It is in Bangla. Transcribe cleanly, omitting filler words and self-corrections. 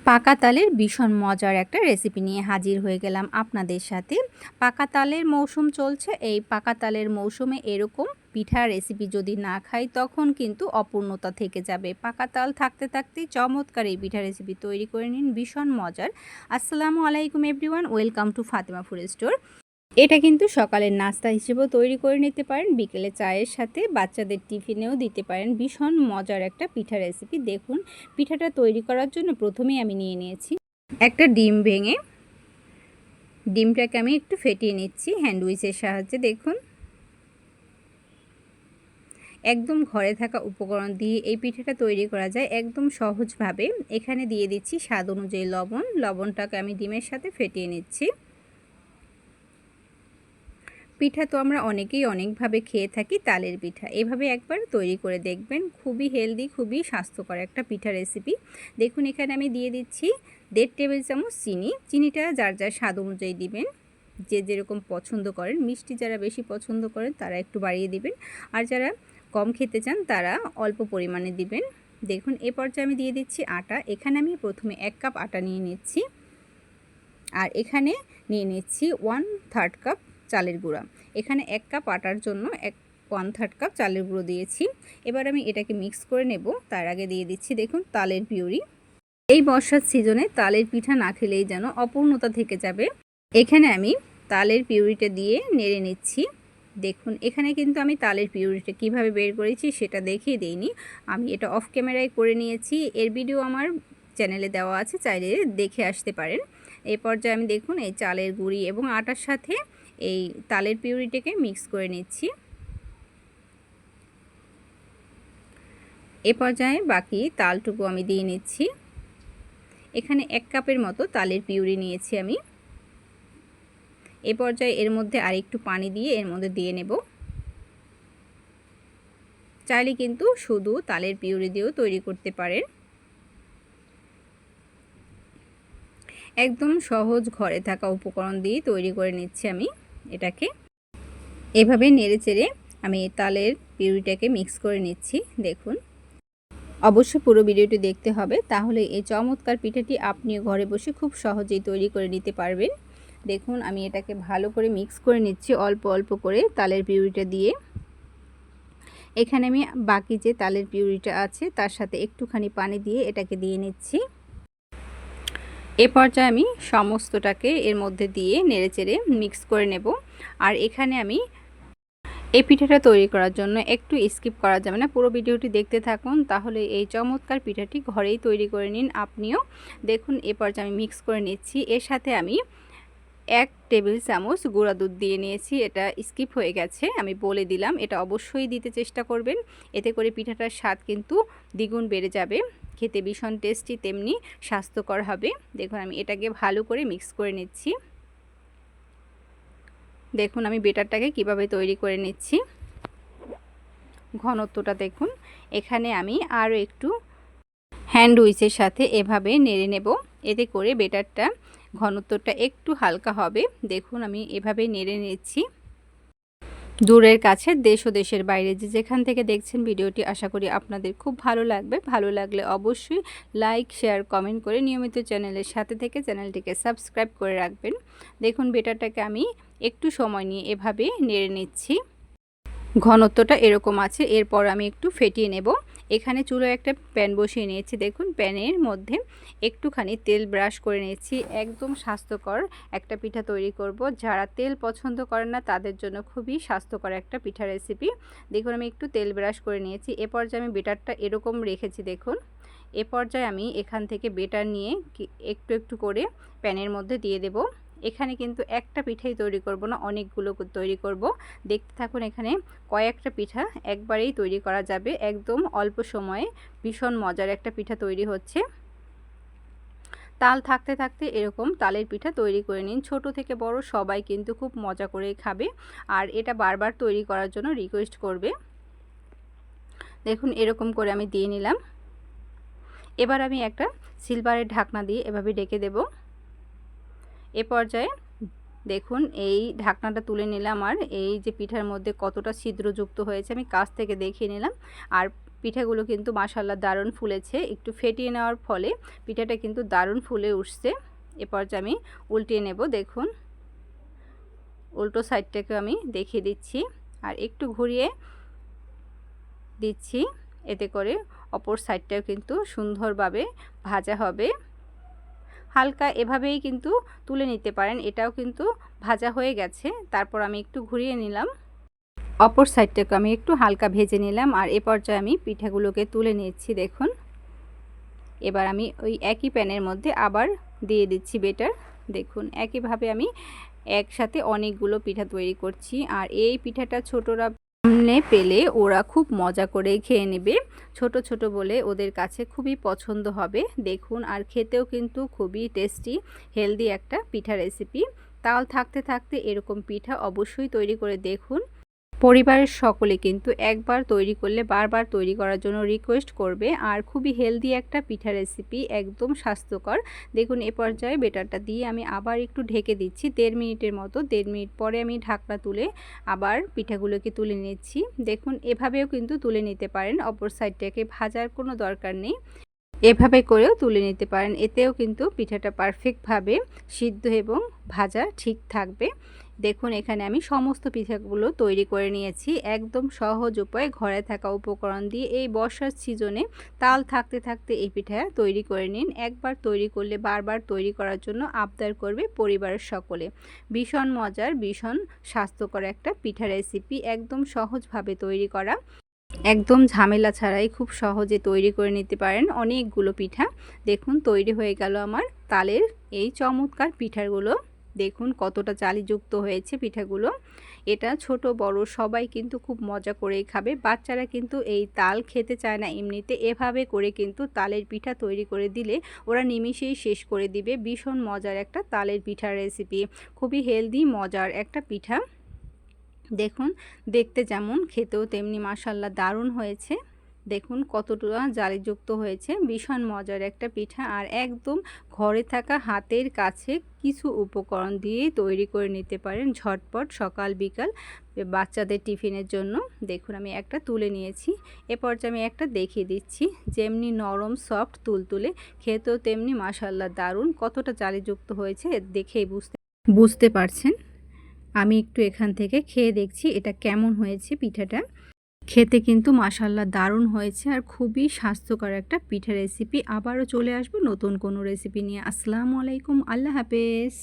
পাকা তালের ভীষণ মজার একটা রেসিপি নিয়ে হাজির হয়ে গেলাম আপনাদের সাথে। পাকা তালের মৌসুম চলছে। এই পাকা তালের মৌসুমে এরকম পিঠা রেসিপি যদি না খাই তখন কিন্তু অপূর্ণতা থেকে যাবে। পাকা তাল থাকতে থাকতেই চমৎকার এই পিঠা রেসিপি তৈরি করে নিন, ভীষণ মজার। আসসালামু আলাইকুম everyone, welcome to Fatema food store. এটা কিন্তু সকালের নাস্তা হিসেবেও তৈরি করে নিতে পারেন, বিকেলে চায়ের সাথে বাচ্চাদের টিফিনেও দিতে পারেন। ভীষণ মজার একটা পিঠা রেসিপি। দেখুন, পিঠাটা তৈরি করার জন্য প্রথমেই আমি নিয়ে নিয়েছি একটা ডিম। ভেঙে ডিমটাকে আমি একটু ফেটিয়ে নিচ্ছি হ্যান্ডউইচের সাহায্যে। দেখুন, একদম ঘরে থাকা উপকরণ দিয়ে এই পিঠাটা তৈরি করা যায় একদম সহজভাবে। এখানে দিয়ে দিচ্ছি স্বাদ অনুযায়ী লবণ। লবণটাকে আমি ডিমের সাথে ফেটিয়ে নিচ্ছি। পিঠা তো আমরা অনেকেই অনেকভাবে খেয়ে থাকি, তালের পিঠা এভাবে একবার তৈরি করে দেখবেন। খুবই হেলদি, খুবই স্বাস্থ্যকর একটা পিঠা রেসিপি। দেখুন, এখানে আমি দিয়ে দিচ্ছি 1.5 টেবিল চামচ চিনি। চিনিটা যার যার স্বাদ অনুযায়ী দিবেন, যে যেরকম পছন্দ করেন। মিষ্টি যারা বেশি পছন্দ করেন তারা একটু বাড়িয়ে দিবেন, আর যারা কম খেতে চান তারা অল্প পরিমাণে দিবেন। দেখুন, এ পর্যায়ে আমি দিয়ে দিচ্ছি আটা। এখানে আমি প্রথমে 1 কাপ আটা নিয়ে নিচ্ছি, আর এখানে নিয়ে নিচ্ছি 1/3 কাপ চালের গুঁড়া। এখানে 1 কাপ আটার জন্য 1/3 কাপ চালের গুঁড়ো দিয়েছি। এবার আমি এটাকে মিক্স করে নেব। তার আগে দিয়ে দিচ্ছি দেখুন তালের পিউরি। এই বর্ষার সিজনে তালের পিঠা না খেলেই যেন অপূর্ণতা থেকে যাবে। এখানে আমি তালের পিউরিটা দিয়ে নেড়ে নিচ্ছি। দেখুন, এখানে কিন্তু আমি তালের পিউরিটা কিভাবে বের করেছি সেটা দেখিয়ে দিইনি, আমি এটা অফ ক্যামেরায় করে নিয়েছি। এর ভিডিও আমার চ্যানেলে দেওয়া আছে, চাইলে দেখে আসতে পারেন। এই পর্যায়ে আমি দেখুন এই চালের গুঁড়ি এবং আটার সাথে এই তালের পিউরিটাকে মিক্স করে নিচ্ছি। এ পর্যায়ে বাকি তালটুকু আমি দিয়ে নিচ্ছি। এখানে 1 কাপের মতো তালের পিউরি নিয়েছি আমি। এ পর্যায়ে এর মধ্যে আরেকটু পানি দিয়ে এর মধ্যে দিয়ে নেব। চাইলে কিন্তু শুধু তালের পিউরি দিয়েও তৈরি করতে পারেন। একদম সহজ ঘরে থাকা উপকরণ দিয়ে তৈরি করে নিচ্ছি আমি এটাকে। এভাবে নেড়েচেড়ে আমি তালের পিউরিটাকে মিক্স করে নিচ্ছি। দেখুন, অবশ্যই পুরো ভিডিওটি দেখতে হবে, তাহলে এই চমৎকার পিঠাটি আপনিও ঘরে বসে খুব সহজেই তৈরি করে নিতে পারবেন। দেখুন, আমি এটাকে ভালো করে মিক্স করে নিচ্ছি অল্প অল্প করে তালের পিউরিটা দিয়ে। এখানে আমি বাকি যে তালের পিউরিটা আছে তার সাথে একটুখানি পানি দিয়ে এটাকে দিয়ে নিচ্ছি। এ পর্যায়ে আমি সমস্তটাকে এর মধ্যে দিয়ে নেড়েচেড়ে মিক্স করে নেব। আর এখানে আমি এই পিঠাটা তৈরি করার জন্য একটু স্কিপ করা যাবে না, পুরো ভিডিওটি দেখতে থাকুন, তাহলে এই চমৎকার পিঠাটি ঘরেই তৈরি করে নিন আপনিও। দেখুন, এ পর্যায়ে আমি মিক্স করে নিচ্ছি। এর সাথে আমি 1 টেবিল চামচ গুঁড়া দুধ দিয়ে নিয়েছি। এটা স্কিপ হয়ে গেছে, আমি বলে দিলাম, এটা অবশ্যই দিতে চেষ্টা করবেন। এতে করে পিঠাটার স্বাদ কিন্তু দ্বিগুণ বেড়ে যাবে, খেতে ভীষণ টেস্টি তেমনি স্বাস্থ্যকর হবে। দেখুন, আমি এটাকে ভালো করে মিক্স করে নিচ্ছি। দেখুন, আমি বেটারটাকে কিভাবে তৈরি করে নিচ্ছি। ঘনত্বটা দেখুন। এখানে আমি আরও একটু হ্যান্ড উইচের সাথে এভাবে নেড়ে নেব, এতে করে বেটারটা ঘনত্বটা একটু হালকা হবে। দেখুন, আমি এভাবে নেড়ে নিচ্ছি। দূরের কাছে, দেশ ও দেশের বাইরে যে যেখান থেকে দেখছেন ভিডিওটি, আশা করি আপনাদের খুব ভালো লাগবে। ভালো লাগলে অবশ্যই লাইক, শেয়ার, কমেন্ট করে নিয়মিত চ্যানেলের সাথে থেকে চ্যানেলটিকে সাবস্ক্রাইব করে রাখবেন। দেখুন, বেটারটাকে আমি একটু সময় নিয়ে এভাবে নেড়ে নিচ্ছি। ঘনত্বটা এরকম আছে। এরপর আমি একটু ফেটিয়ে নেব। এখানে চুলায় একটা প্যান বসিয়ে নিয়েছি। দেখুন, প্যানের মধ্যে একটুখানি তেল ব্রাশ করে নিয়েছি। একদম স্বাস্থ্যকর একটা পিঠা তৈরি করব। যারা তেল পছন্দ করেন না তাদের জন্য খুবই স্বাস্থ্যকর একটা পিঠা রেসিপি। দেখুন, আমি একটু তেল ব্রাশ করে নিয়েছি। এ পর্যায়ে আমি বেটারটা এরকম রেখেছি। দেখুন, এ পর্যায়ে আমি এখান থেকে বেটার নিয়ে একটু একটু করে প্যানের মধ্যে দিয়ে দেব। এখানে কিন্তু একটা পিঠাই তৈরি করব না, অনেকগুলো তৈরি করব। দেখতে থাকুন, এখানে কয়েকটা পিঠা একবারেই তৈরি করা যাবে। একদম অল্প সময়ে ভীষণ মজার একটা পিঠা তৈরি হচ্ছে। তাল থাকতে থাকতে এরকম তালের পিঠা তৈরি করে নিন। ছোট থেকে বড় সবাই কিন্তু খুব মজা করেই খাবে, আর এটা বারবার তৈরি করার জন্য রিকোয়েস্ট করবে। দেখুন, এরকম করে আমি দিয়ে নিলাম। এবার আমি একটা সিলভারের ঢাকনা দিয়ে এভাবে ঢেকে দেব। এ পর্যায়ে দেখুন, এই ঢাকনাটা তুলে নিলাম, আর এই যে পিঠার মধ্যে কতটা ছিদ্রযুক্ত হয়েছে আমি কাছ থেকে দেখিয়ে নিলাম। আর পিঠাগুলো কিন্তু মাশাআল্লাহ দারুণ ফুলেছে। একটু ফেটিয়ে নেওয়ার ফলে পিঠাটা কিন্তু দারুণ ফুলে উঠছে। এ পর্যায়ে আমি উল্টিয়ে নেব। দেখুন উল্টো সাইডটাকে আমি দেখিয়ে দিচ্ছি আর একটু ঘুরিয়ে দিচ্ছি, এতে করে অপর সাইডটাও কিন্তু সুন্দরভাবে ভাজা হবে। হালকা এভাবেই কিন্তু তুলে নিতে পারেন। এটাও কিন্তু ভাজা হয়ে গেছে। তারপর আমি একটু ঘুরিয়ে নিলাম, অপর সাইডটাকে আমি একটু হালকা ভেজে নিলাম আর এ পর্যায়ে আমি পিঠাগুলোকে তুলে নিচ্ছি। দেখুন এবার আমি ওই একই প্যানের মধ্যে আবার দিয়ে দিচ্ছি বেটার। দেখুন একইভাবে আমি একসাথে অনেকগুলো পিঠা তৈরি করছি আর এই পিঠাটা ছোটরা সামনে পেলে ওরা খুব মজা করে খেয়ে নেবে। ছোট ছোট বলে ওদের কাছে খুবই পছন্দ হবে। দেখুন আর খেতেও কিন্তু খুবই টেস্টি হেলদি একটা পিঠা রেসিপি। তাল থাকতে থাকতে এরকম পিঠা অবশ্যই তৈরি করে দেখুন। পরিবারের সকলে কিন্তু একবার তৈরি করলে বারবার তৈরি করার জন্য রিকোয়েস্ট করবে। আর খুবই হেলদি একটা পিঠা রেসিপি, একদম স্বাস্থ্যকর। দেখুন এ পর্যায়ে বেটারটা দিয়ে আমি আবার একটু ঢেকে দিচ্ছি 1.5 মিনিটের মতো। 1.5 মিনিট পরে আমি ঢাকনা তুলে আবার পিঠাগুলোকে তুলে নিচ্ছি। দেখুন এভাবেও কিন্তু তুলে নিতে পারেন, অপর সাইডটাকে ভাজার কোনো দরকার নেই। এভাবে করেও তুলে নিতে পারেন, এতেও কিন্তু পিঠাটা পারফেক্টভাবে সিদ্ধ এবং ভাজা ঠিক থাকবে। দেখুন এখানে আমি সমস্ত পিঠাগুলো তৈরি করে নিয়েছি একদম সহজ উপায়ে ঘরে থাকা উপকরণ দিয়ে। এই বর্ষার সিজনে তাল থাকতে থাকতে এই পিঠা তৈরি করে নিন। একবার তৈরি করলে বারবার তৈরি করার জন্য আবদার করবে পরিবারের সকলে। ভীষণ মজার, ভীষণ স্বাস্থ্যকর একটা পিঠা রেসিপি, একদম সহজভাবে তৈরি করা, একদম ঝামেলা ছাড়াই খুব সহজে তৈরি করে নিতে পারেন অনেকগুলো পিঠা। দেখুন তৈরি হয়ে গেল আমার তালের এই চমৎকার পিঠাগুলো। দেখুন কতটা জালিযুক্ত হয়েছে পিঠাগুলো। এটা ছোট বড় সবাই কিন্তু খুব মজা করেই খাবে। বাচ্চারা কিন্তু এই তাল খেতে চায় না এমনিতে, এভাবে করে কিন্তু তালের পিঠা তৈরি করে দিলে ওরা নিমিষেই শেষ করে দিবে। ভীষণ মজার একটা তালের পিঠার রেসিপি, খুবই হেলদি মজার একটা পিঠা। দেখুন দেখতে যেমন খেতেও তেমনি মাশাআল্লাহ দারুণ হয়েছে। দেখুন কতটা জালিযুক্ত হয়েছে, ভীষণ মজার একটা পিঠা আর একদম ঘরে থাকা হাতের কাছে কিছু উপকরণ দিয়ে তৈরি করে নিতে পারেন ঝটপট সকাল বিকাল বাচ্চাদের টিফিনের জন্য। দেখুন আমি একটা তুলে নিয়েছি, এ পর্যায়ে আমি একটা দেখিয়ে দিচ্ছি। যেমনি নরম সফট তুলতুলে, খেতেও তেমনি মাশাআল্লাহ দারুণ। কতটা জালিযুক্ত হয়েছে দেখেই বুঝতে পারছেন। আমি একটু এখান থেকে খেয়ে দেখছি এটা কেমন হয়েছে। পিঠাটা খেতে কিন্তু মাশাআল্লাহ দারুণ হয়েছে আর খুবই স্বাস্থ্যকর একটা পিঠা রেসিপি। আবারও চলে আসবো নতুন কোনো রেসিপি নিয়ে। আসসালামু আলাইকুম, আল্লাহ হাফেজ।